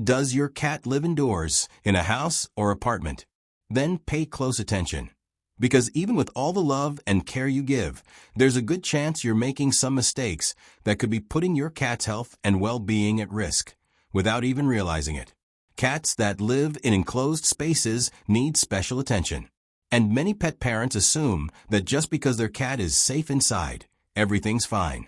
Does your cat live indoors, in a house or apartment? Then pay close attention. Because even with all the love and care you give, there's a good chance you're making some mistakes that could be putting your cat's health and well-being at risk, without even realizing it. Cats that live in enclosed spaces need special attention. And many pet parents assume that just because their cat is safe inside, everything's fine.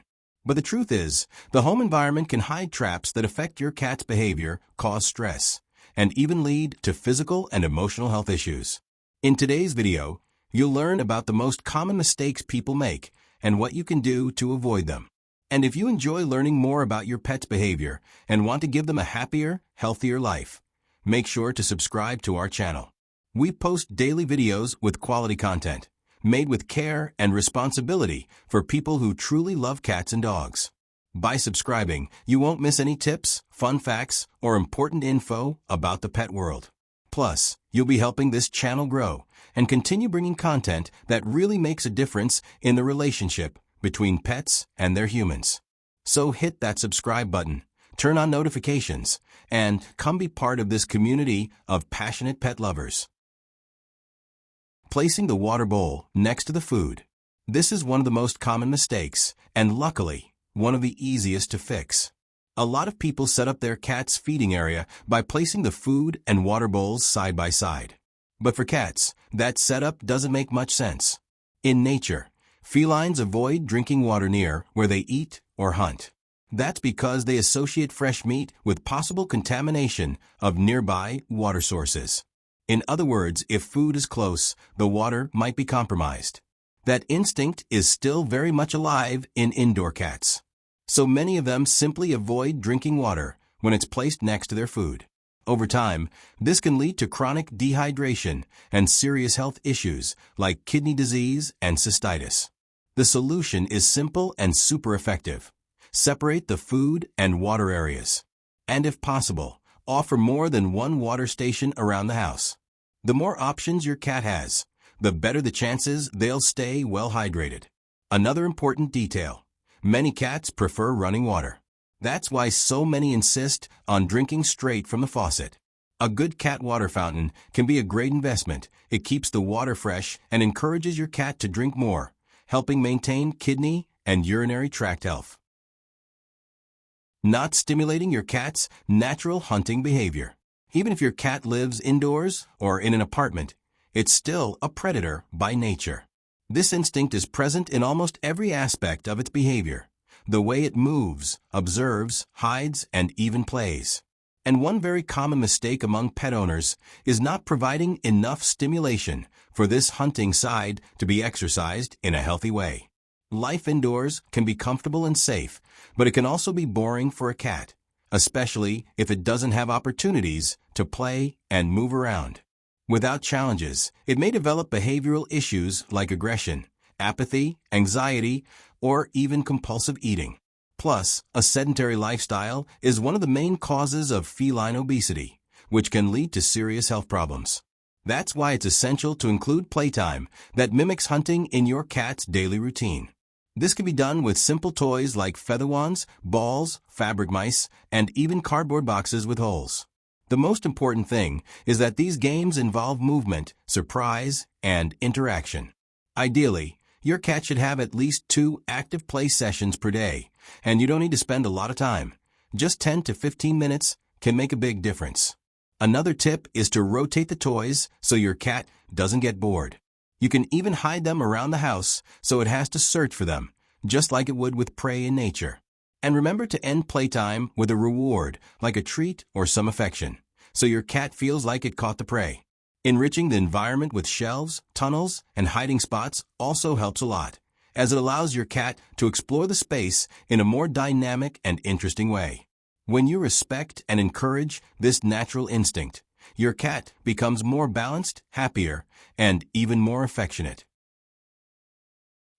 But the truth is, the home environment can hide traps that affect your cat's behavior, cause stress, and even lead to physical and emotional health issues. In today's video, you'll learn about the most common mistakes people make and what you can do to avoid them. And if you enjoy learning more about your pet's behavior and want to give them a happier, healthier life, make sure to subscribe to our channel. We post daily videos with quality content, made with care and responsibility for people who truly love cats and dogs. By subscribing, you won't miss any tips, fun facts, or important info about the pet world. Plus, you'll be helping this channel grow and continue bringing content that really makes a difference in the relationship between pets and their humans. So hit that subscribe button, turn on notifications, and come be part of this community of passionate pet lovers. Placing the water bowl next to the food. This is one of the most common mistakes, and luckily, one of the easiest to fix. A lot of people set up their cat's feeding area by placing the food and water bowls side by side. But for cats, that setup doesn't make much sense. In nature, felines avoid drinking water near where they eat or hunt. That's because they associate fresh meat with possible contamination of nearby water sources. In other words, if food is close, the water might be compromised. That instinct is still very much alive in indoor cats. So many of them simply avoid drinking water when it's placed next to their food. Over time, this can lead to chronic dehydration and serious health issues like kidney disease and cystitis. The solution is simple and super effective. Separate the food and water areas. And if possible, offer more than one water station around the house. The more options your cat has, the better the chances they'll stay well hydrated. Another important detail: many cats prefer running water. That's why so many insist on drinking straight from the faucet. A good cat water fountain can be a great investment. It keeps the water fresh and encourages your cat to drink more, helping maintain kidney and urinary tract health. Not stimulating your cat's natural hunting behavior. Even if your cat lives indoors or in an apartment, it's still a predator by nature. This instinct is present in almost every aspect of its behavior. The way it moves, observes, hides, and even plays. And one very common mistake among pet owners is not providing enough stimulation for this hunting side to be exercised in a healthy way. Life indoors can be comfortable and safe, but it can also be boring for a cat, especially if it doesn't have opportunities to play and move around. Without challenges, it may develop behavioral issues like aggression, apathy, anxiety, or even compulsive eating. Plus, a sedentary lifestyle is one of the main causes of feline obesity, which can lead to serious health problems. That's why it's essential to include playtime that mimics hunting in your cat's daily routine. This can be done with simple toys like feather wands, balls, fabric mice, and even cardboard boxes with holes. The most important thing is that these games involve movement, surprise, and interaction. Ideally, your cat should have at least 2 active play sessions per day, and you don't need to spend a lot of time. Just 10 to 15 minutes can make a big difference. Another tip is to rotate the toys so your cat doesn't get bored. You can even hide them around the house so it has to search for them, just like it would with prey in nature. And remember to end playtime with a reward, like a treat or some affection, so your cat feels like it caught the prey. Enriching the environment with shelves, tunnels, and hiding spots also helps a lot, as it allows your cat to explore the space in a more dynamic and interesting way. When you respect and encourage this natural instinct, your cat becomes more balanced, happier, and even more affectionate.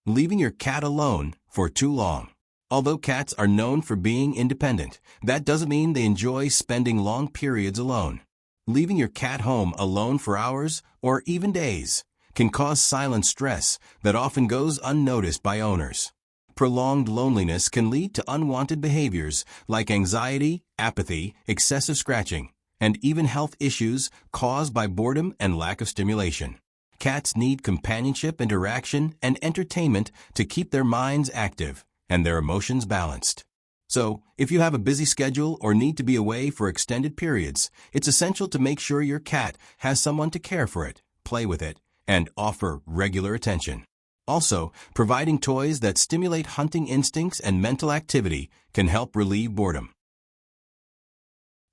Leaving your cat alone for too long. Although cats are known for being independent, that doesn't mean they enjoy spending long periods alone. Leaving your cat home alone for hours or even days can cause silent stress that often goes unnoticed by owners. Prolonged loneliness can lead to unwanted behaviors like anxiety, apathy, excessive scratching, and even health issues caused by boredom and lack of stimulation. Cats need companionship, interaction, and entertainment to keep their minds active and their emotions balanced. So, if you have a busy schedule or need to be away for extended periods, it's essential to make sure your cat has someone to care for it, play with it, and offer regular attention. Also, providing toys that stimulate hunting instincts and mental activity can help relieve boredom.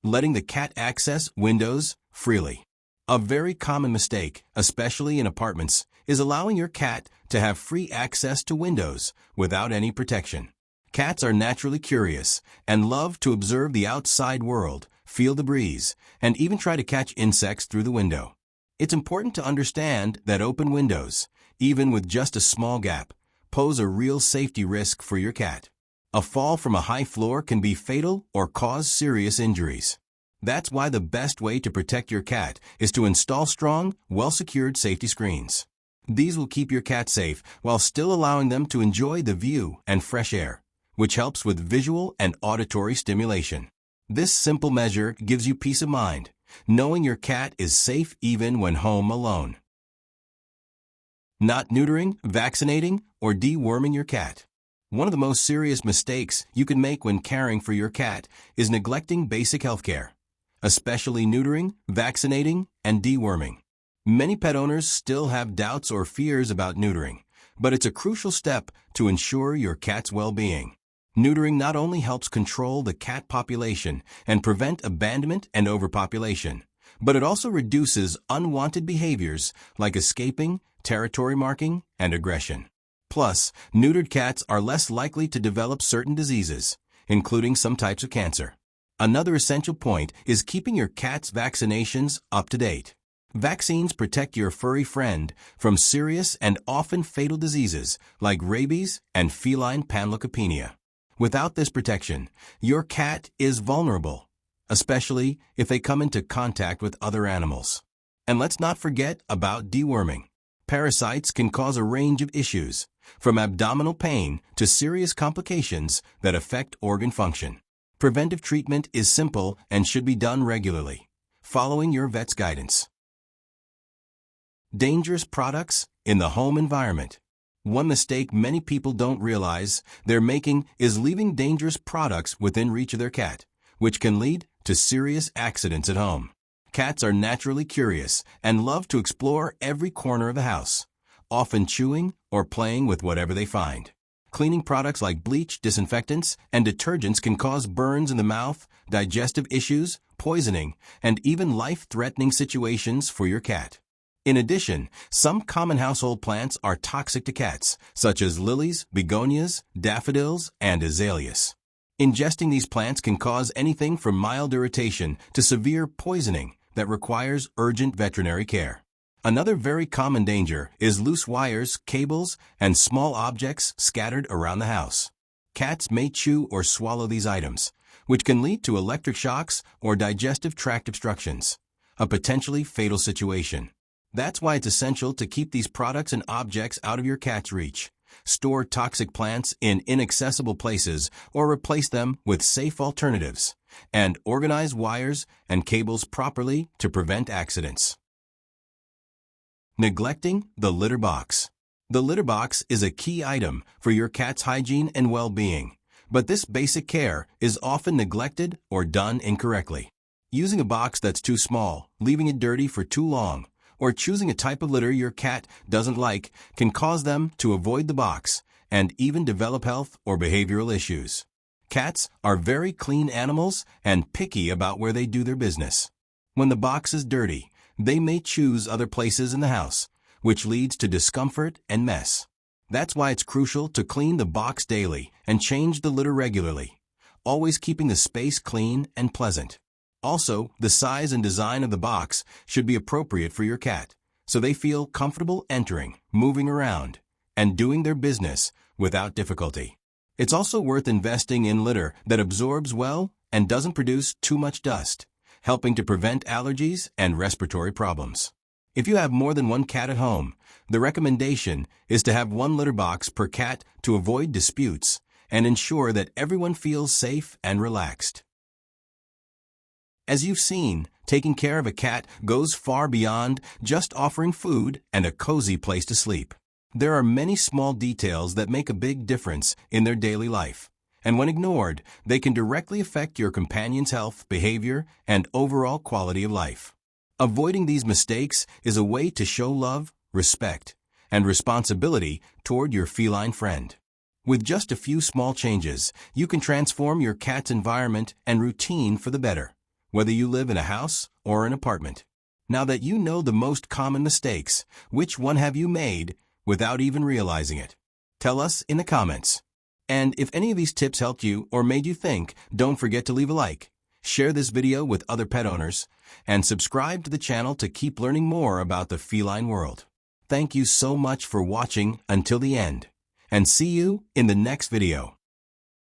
Letting the cat access windows freely. A very common mistake, especially in apartments, is allowing your cat to have free access to windows without any protection. Cats are naturally curious and love to observe the outside world, feel the breeze, and even try to catch insects through the window. It's important to understand that open windows, even with just a small gap, pose a real safety risk for your cat. A fall from a high floor can be fatal or cause serious injuries. That's why the best way to protect your cat is to install strong, well-secured safety screens. These will keep your cat safe while still allowing them to enjoy the view and fresh air, which helps with visual and auditory stimulation. This simple measure gives you peace of mind, knowing your cat is safe even when home alone. Not neutering, vaccinating, or deworming your cat. One of the most serious mistakes you can make when caring for your cat is neglecting basic health care, especially neutering, vaccinating, and deworming. Many pet owners still have doubts or fears about neutering, but it's a crucial step to ensure your cat's well-being. Neutering not only helps control the cat population and prevent abandonment and overpopulation, but it also reduces unwanted behaviors like escaping, territory marking, and aggression. Plus, neutered cats are less likely to develop certain diseases, including some types of cancer. Another essential point is keeping your cat's vaccinations up to date. Vaccines protect your furry friend from serious and often fatal diseases like rabies and feline panleukopenia. Without this protection, your cat is vulnerable, especially if they come into contact with other animals. And let's not forget about deworming. Parasites can cause a range of issues, from abdominal pain to serious complications that affect organ function. Preventive treatment is simple and should be done regularly, following your vet's guidance. Dangerous products in the home environment. One mistake many people don't realize they're making is leaving dangerous products within reach of their cat, which can lead to serious accidents at home. Cats are naturally curious and love to explore every corner of the house, often chewing or playing with whatever they find. Cleaning products like bleach, disinfectants, and detergents can cause burns in the mouth, digestive issues, poisoning, and even life-threatening situations for your cat. In addition, some common household plants are toxic to cats, such as lilies, begonias, daffodils, and azaleas. Ingesting these plants can cause anything from mild irritation to severe poisoning that requires urgent veterinary care. Another very common danger is loose wires, cables, and small objects scattered around the house. Cats may chew or swallow these items, which can lead to electric shocks or digestive tract obstructions, a potentially fatal situation. That's why it's essential to keep these products and objects out of your cat's reach. Store toxic plants in inaccessible places or replace them with safe alternatives, and organize wires and cables properly to prevent accidents. Neglecting the litter box. The litter box is a key item for your cat's hygiene and well-being, but this basic care is often neglected or done incorrectly. Using a box that's too small, leaving it dirty for too long, or choosing a type of litter your cat doesn't like can cause them to avoid the box and even develop health or behavioral issues. Cats are very clean animals and picky about where they do their business. When the box is dirty, they may choose other places in the house, which leads to discomfort and mess. That's why it's crucial to clean the box daily and change the litter regularly, always keeping the space clean and pleasant. Also, the size and design of the box should be appropriate for your cat, so they feel comfortable entering, moving around, and doing their business without difficulty. It's also worth investing in litter that absorbs well and doesn't produce too much dust, helping to prevent allergies and respiratory problems. If you have more than one cat at home, the recommendation is to have one litter box per cat to avoid disputes and ensure that everyone feels safe and relaxed. As you've seen, taking care of a cat goes far beyond just offering food and a cozy place to sleep. There are many small details that make a big difference in their daily life, and when ignored, they can directly affect your companion's health, behavior, and overall quality of life. Avoiding these mistakes is a way to show love, respect, and responsibility toward your feline friend. With just a few small changes, you can transform your cat's environment and routine for the better, whether you live in a house or an apartment. Now that you know the most common mistakes, which one have you made without even realizing it? Tell us in the comments. And if any of these tips helped you or made you think, don't forget to leave a like, share this video with other pet owners, and subscribe to the channel to keep learning more about the feline world. Thank you so much for watching until the end, and see you in the next video.